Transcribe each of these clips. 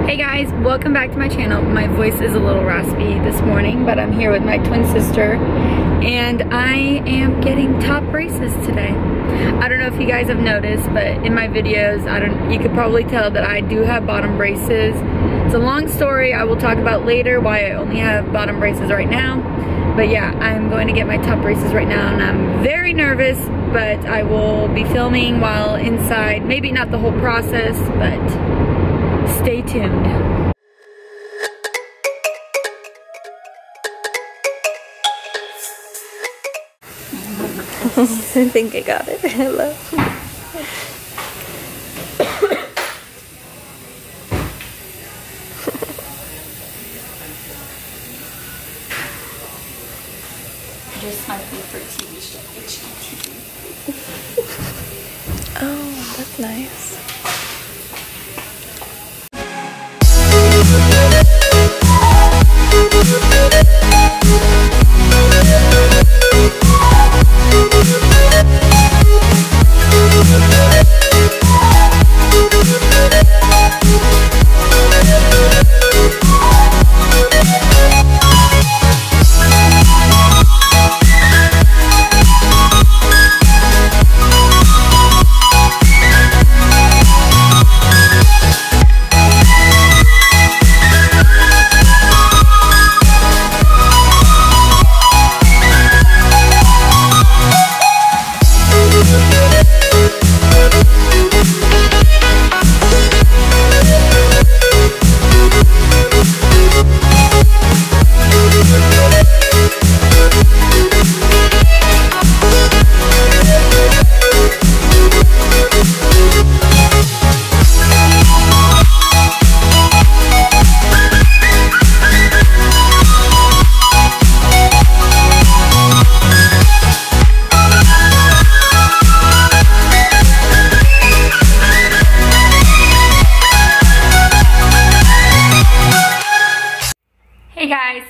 Hey guys, welcome back to my channel. My voice is a little raspy this morning, but I'm here with my twin sister and I am getting top braces today. I don't know if you guys have noticed, but in my videos, you could probably tell that I do have bottom braces. It's a long story I will talk about later why I only have bottom braces right now. But yeah, I'm going to get my top braces right now and I'm very nervous, but I will be filming while inside. Maybe not the whole process, but stay tuned. I think I got it. Hello. Just my favorite TV show, HGTV. Oh, that's nice.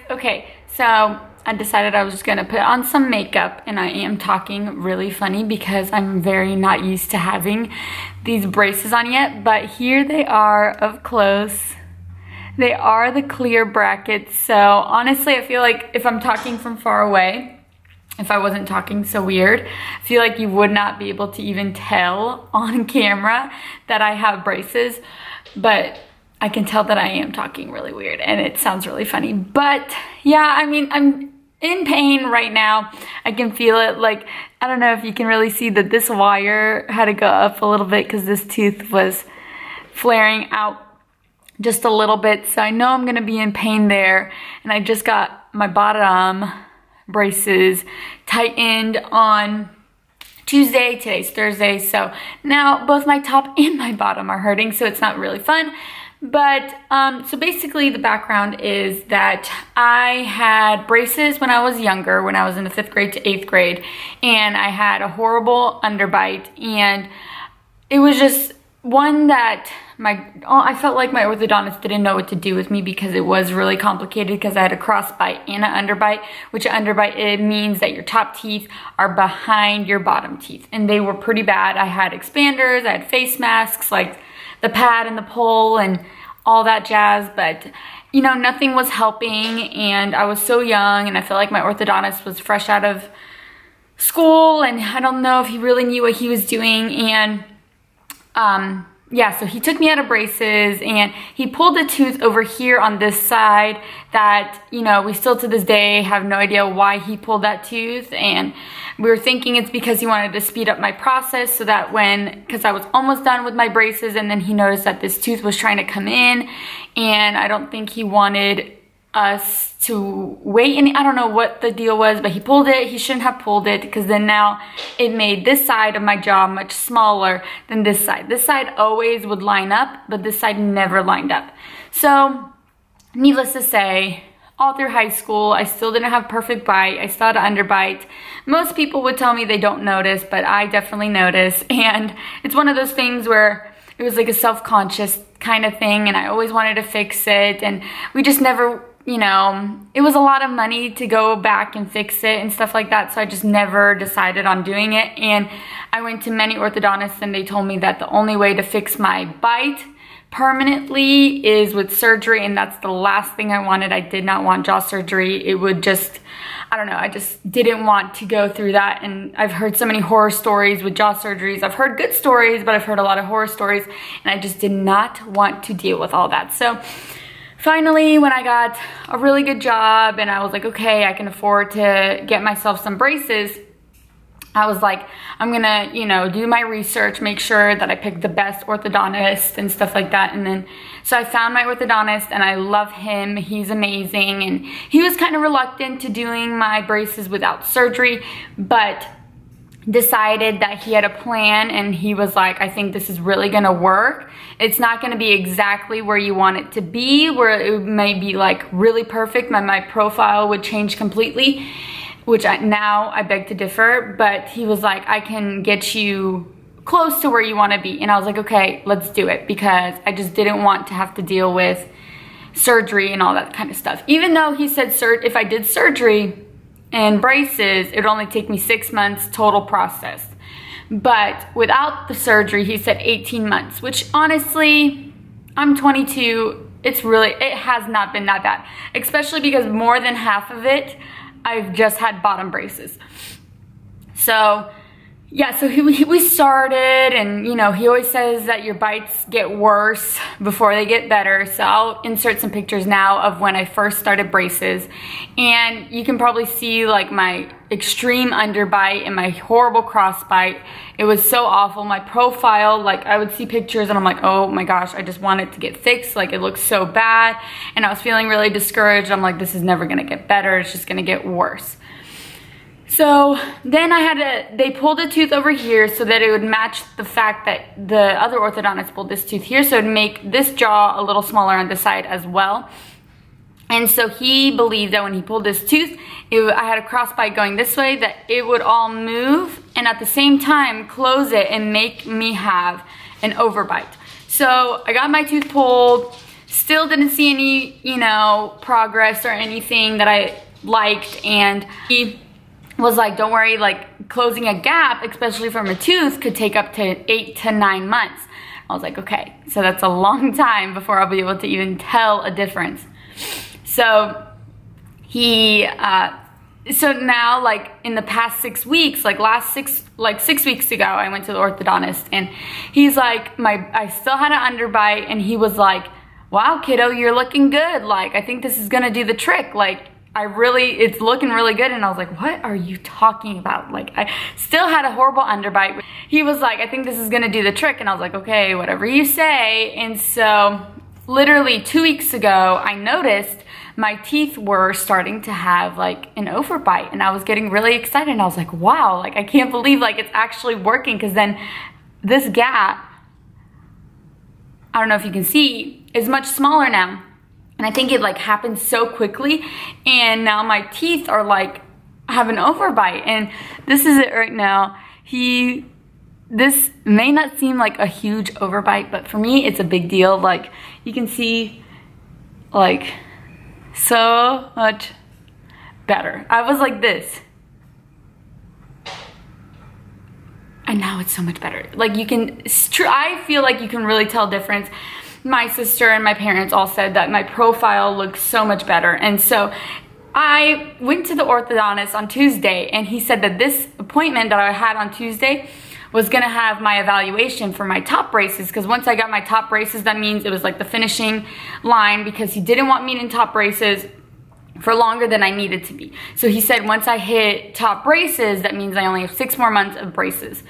Okay, so I decided I was just gonna put on some makeup and I am talking really funny because I'm very not used to having these braces on yet, but here they are up close. They are the clear brackets, so honestly I feel like if I'm talking from far away, if I wasn't talking so weird, I feel like you would not be able to even tell on camera that I have braces, but I can tell that I am talking really weird and it sounds really funny. But yeah, I mean, I'm in pain right now. I can feel it. Like, I don't know if you can really see that this wire had to go up a little bit because this tooth was flaring out just a little bit. So I know I'm gonna be in pain there. And I just got my bottom braces tightened on Tuesday. Today's Thursday. So now both my top and my bottom are hurting. So it's not really fun. But, so basically the background is that I had braces when I was younger, when I was in the 5th grade to 8th grade, and I had a horrible underbite, and it was just one that I felt like my orthodontist didn't know what to do with me because it was really complicated because I had a crossbite and an underbite, which an underbite, it means that your top teeth are behind your bottom teeth, and they were pretty bad. I had expanders, I had face masks, like the pad and the pole and all that jazz, but you know, nothing was helping and I was so young and I felt like my orthodontist was fresh out of school and I don't know if he really knew what he was doing. And yeah, so he took me out of braces and he pulled the tooth over here on this side that, you know, we still to this day have no idea why he pulled that tooth, and we were thinking it's because he wanted to speed up my process so that because I was almost done with my braces and then he noticed that this tooth was trying to come in and I don't think he wanted us to wait, and I don't know what the deal was, but he pulled it. He shouldn't have pulled it because then now it made this side of my jaw much smaller than this side. This side always would line up, but this side never lined up. So needless to say, all through high school, I still didn't have perfect bite. I still had an underbite. Most people would tell me they don't notice, but I definitely notice. And it's one of those things where it was like a self-conscious kind of thing and I always wanted to fix it, and we just never, you know, it was a lot of money to go back and fix it and stuff like that, so I just never decided on doing it. And I went to many orthodontists and they told me that the only way to fix my bite permanently is with surgery, and that's the last thing I wanted. I did not want jaw surgery. It would just, I don't know, I just didn't want to go through that. And I've heard so many horror stories with jaw surgeries. I've heard good stories, but I've heard a lot of horror stories, and I just did not want to deal with all that. So finally, when I got a really good job and I was like, okay, I can afford to get myself some braces, I was like, I'm gonna, you know, do my research, make sure that I pick the best orthodontist and stuff like that. And then, so I found my orthodontist, and I love him. He's amazing. And he was kind of reluctant to doing my braces without surgery, but decided that he had a plan, and he was like, I think this is really gonna work. It's not gonna be exactly where you want it to be, where it may be like really perfect. My profile would change completely, which now I beg to differ, but he was like, I can get you close to where you wanna be. And I was like, okay, let's do it, because I just didn't want to have to deal with surgery and all that kind of stuff. Even though he said if I did surgery and braces, it would only take me 6 months total process. But without the surgery, he said 18 months, which honestly, I'm 22, it has not been that bad, especially because more than half of it, I've just had bottom braces. So yeah, so we started, and you know, he always says that your bites get worse before they get better. So I'll insert some pictures now of when I first started braces, and you can probably see like my extreme underbite and my horrible crossbite. It was so awful. My profile, like I would see pictures and I'm like, oh my gosh, I just want it to get fixed. Like it looks so bad. And I was feeling really discouraged. I'm like, this is never gonna get better. It's just gonna get worse. So then they pulled a tooth over here so that it would match the fact that the other orthodontist pulled this tooth here, so it'd make this jaw a little smaller on the side as well. And so he believed that when he pulled this tooth, I had a crossbite going this way, that it would all move and at the same time close it and make me have an overbite. So I got my tooth pulled, still didn't see any, you know, progress or anything that I liked, and he was like, don't worry, like closing a gap, especially from a tooth, could take up to 8 to 9 months. I was like, okay, so that's a long time before I'll be able to even tell a difference. So so now, like in the past 6 weeks, like 6 weeks ago, I went to the orthodontist, and he's like, I still had an underbite, and he was like, wow, kiddo, you're looking good. Like, I think this is gonna do the trick. Like, it's looking really good. And I was like, what are you talking about? Like, I still had a horrible underbite. He was like, I think this is gonna do the trick. And I was like, okay, whatever you say. And so literally 2 weeks ago, I noticed my teeth were starting to have like an overbite, and I was getting really excited. And I was like, wow, like I can't believe like it's actually working. Cause then this gap, I don't know if you can see, is much smaller now. And I think it like happened so quickly, and now my teeth are like, have an overbite, and this is it right now. This may not seem like a huge overbite, but for me, it's a big deal. Like you can see like so much better. I was like this, and now it's so much better. Like I feel like you can really tell difference. My sister and my parents all said that my profile looks so much better. And so I went to the orthodontist on Tuesday, and he said that this appointment that I had on Tuesday was gonna have my evaluation for my top braces, because once I got my top braces, that means it was like the finishing line, because he didn't want me in top braces for longer than I needed to be. So he said once I hit top braces, that means I only have 6 more months of braces.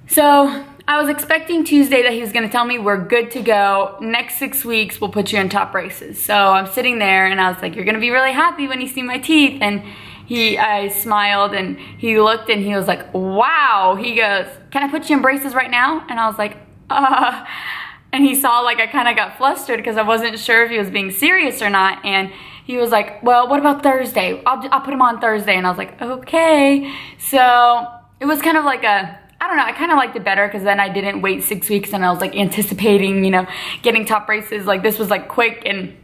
So I was expecting Tuesday that he was gonna tell me we're good to go. Next 6 weeks, we'll put you in top braces. So I'm sitting there, and I was like, you're gonna be really happy when you see my teeth. And I smiled, and he looked, and he was like, wow. He goes, can I put you in braces right now? And I was like, and he saw like I kind of got flustered because I wasn't sure if he was being serious or not. And he was like, well, what about Thursday? I'll put him on Thursday. And I was like, okay. So it was kind of like I don't know, I kind of liked it better, because then I didn't wait 6 weeks and I was like anticipating, you know, getting top braces. Like this was like quick, and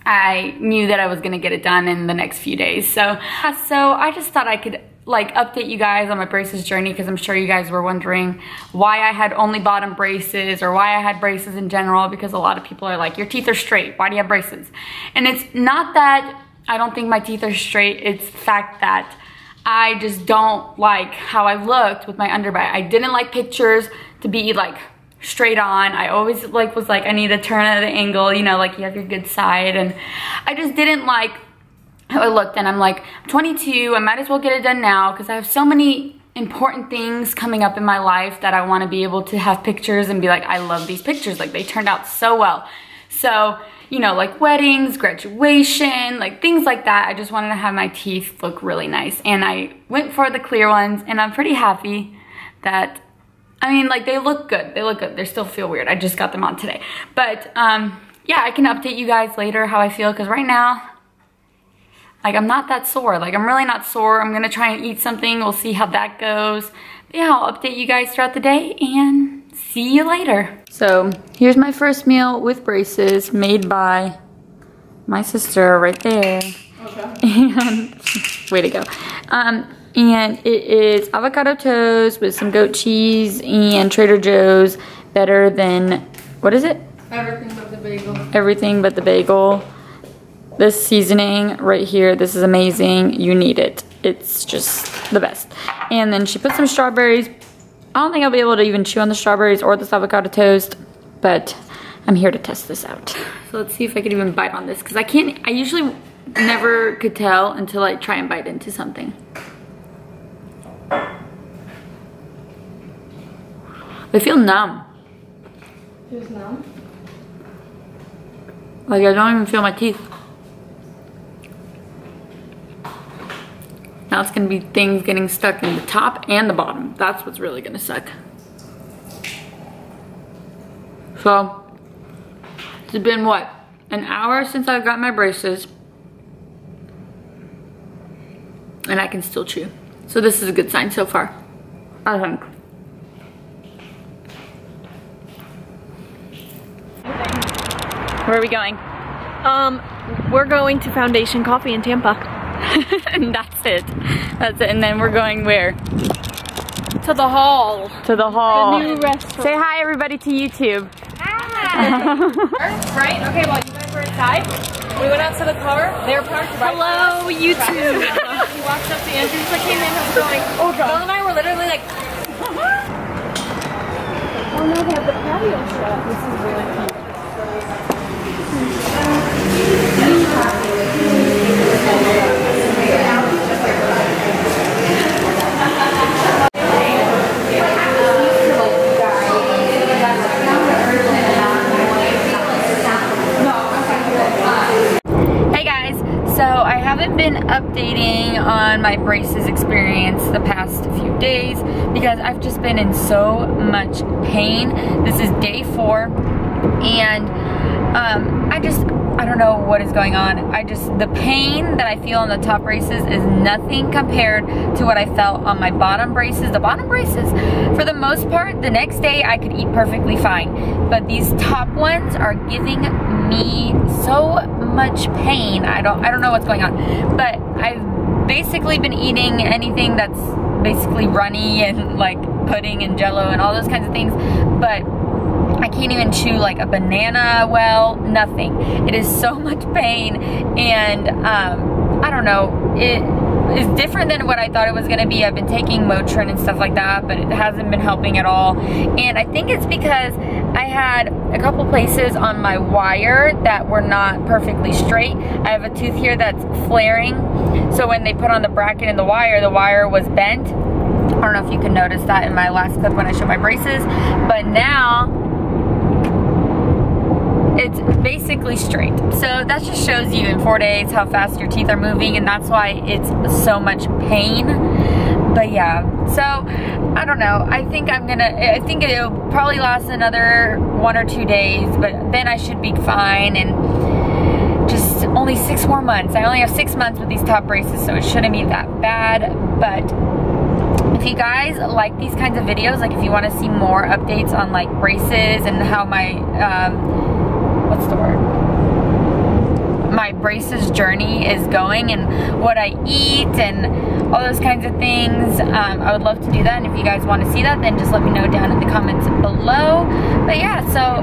I knew that I was gonna get it done in the next few days. So I just thought I could like update you guys on my braces journey, because I'm sure you guys were wondering why I had only bottom braces or why I had braces in general, because a lot of people are like, your teeth are straight, why do you have braces? And it's not that I don't think my teeth are straight, it's the fact that I just don't like how I looked with my underbite. I didn't like pictures to be like straight on. I always like was like, I need to turn at an angle, you know, like you have your good side, and I just didn't like how I looked. And I'm like, I'm 22, I might as well get it done now, because I have so many important things coming up in my life that I want to be able to have pictures and be like, I love these pictures, like they turned out so well. So, you know, like weddings, graduation, like things like that. I just wanted to have my teeth look really nice, and I went for the clear ones, and I'm pretty happy that, I mean, like they look good, they still feel weird. I just got them on today, but yeah, I can update you guys later how I feel, because right now, like I'm not that sore. Like I'm really not sore. I'm gonna try and eat something. We'll see how that goes. But yeah, I'll update you guys throughout the day and see you later. So here's my first meal with braces, made by my sister right there. Okay. And way to go. And it is avocado toast with some goat cheese and Trader Joe's, better than, what is it? Everything but the bagel. Everything but the bagel. This seasoning right here, this is amazing. You need it. It's just the best. And then she put some strawberries. I don't think I'll be able to even chew on the strawberries or this avocado toast, but I'm here to test this out. So let's see if I can even bite on this, because I usually never could tell until I try and bite into something. I feel numb. Feels numb? Like I don't even feel my teeth. Now it's gonna be things getting stuck in the top and the bottom. That's what's really gonna suck. So, it's been what? An hour since I've got my braces. And I can still chew. So this is a good sign so far, I think. Where are we going? We're going to Foundation Coffee in Tampa. And that's it. That's it. And then we're going where? To the hall. To the hall. The new restaurant. Say hi everybody to YouTube. Hi. Right? Okay, well you guys were inside. We went out to the car. They were parked right. Hello YouTube. We walked up to Andrews. I came in. I was going. Oh God. Bill and I were literally like. Oh no, they have the patio shut. This is really cute. Hey guys, so I haven't been updating on my braces experience the past few days because I've just been in so much pain. This is day 4, and I don't know what is going on. The pain that I feel on the top braces is nothing compared to what I felt on my bottom braces. The bottom braces, for the most part, the next day I could eat perfectly fine. But these top ones are giving me so much pain. I don't know what's going on. But I've basically been eating anything that's basically runny and like pudding and jello and all those kinds of things. But I can't even chew like a banana well, nothing. It is so much pain, and I don't know, it is different than what I thought it was gonna be. I've been taking Motrin and stuff like that, but it hasn't been helping at all. And I think it's because I had a couple places on my wire that were not perfectly straight. I have a tooth here that's flaring, so when they put on the bracket and the wire was bent. I don't know if you can notice that in my last clip when I showed my braces, but now it's basically straight. So that just shows you in 4 days how fast your teeth are moving, and that's why it's so much pain. But yeah, so I don't know. I think it'll probably last another 1 or 2 days, but then I should be fine. And just only 6 more months. I only have 6 months with these top braces, so it shouldn't be that bad. But if you guys like these kinds of videos, like if you want to see more updates on like braces and how my what's the word? My braces journey is going, and what I eat and all those kinds of things. I would love to do that, and if you guys want to see that, then just let me know down in the comments below. But yeah, so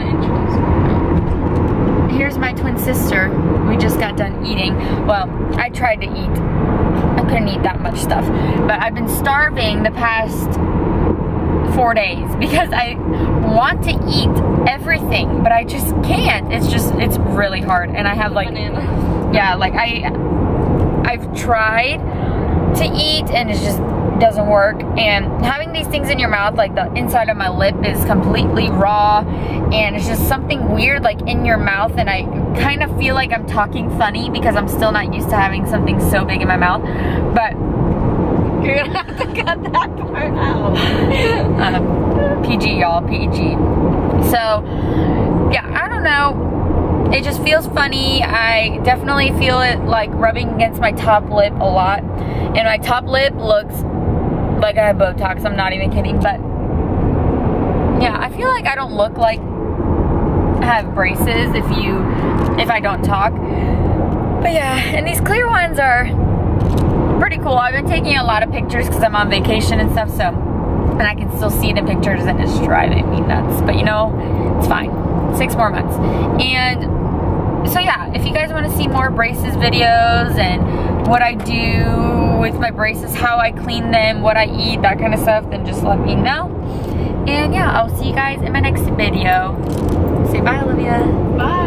here's my twin sister. We just got done eating. Well, I tried to eat. I couldn't eat that much stuff, but I've been starving the past 4 days because I want to eat everything, but I just can't. It's really hard, and I have like, yeah, like I've tried to eat and it just doesn't work. And having these things in your mouth, like the inside of my lip is completely raw, and it's just something weird like in your mouth, and I kind of feel like I'm talking funny because I'm still not used to having something so big in my mouth. But you're gonna have to cut that part out. PG, y'all, PG. So yeah, I don't know, it just feels funny. I definitely feel it like rubbing against my top lip a lot, and my top lip looks like I have Botox. I'm not even kidding. But yeah, I feel like I don't look like I have braces if I don't talk. But yeah, and these clear ones are pretty cool. I've been taking a lot of pictures because I'm on vacation and stuff, so, and I can still see the pictures, and it's driving me nuts. But you know, it's fine. 6 more months. And so yeah, if you guys want to see more braces videos and what I do with my braces, how I clean them, what I eat, that kind of stuff, then just let me know. And yeah, I'll see you guys in my next video. Say bye, Olivia. Bye.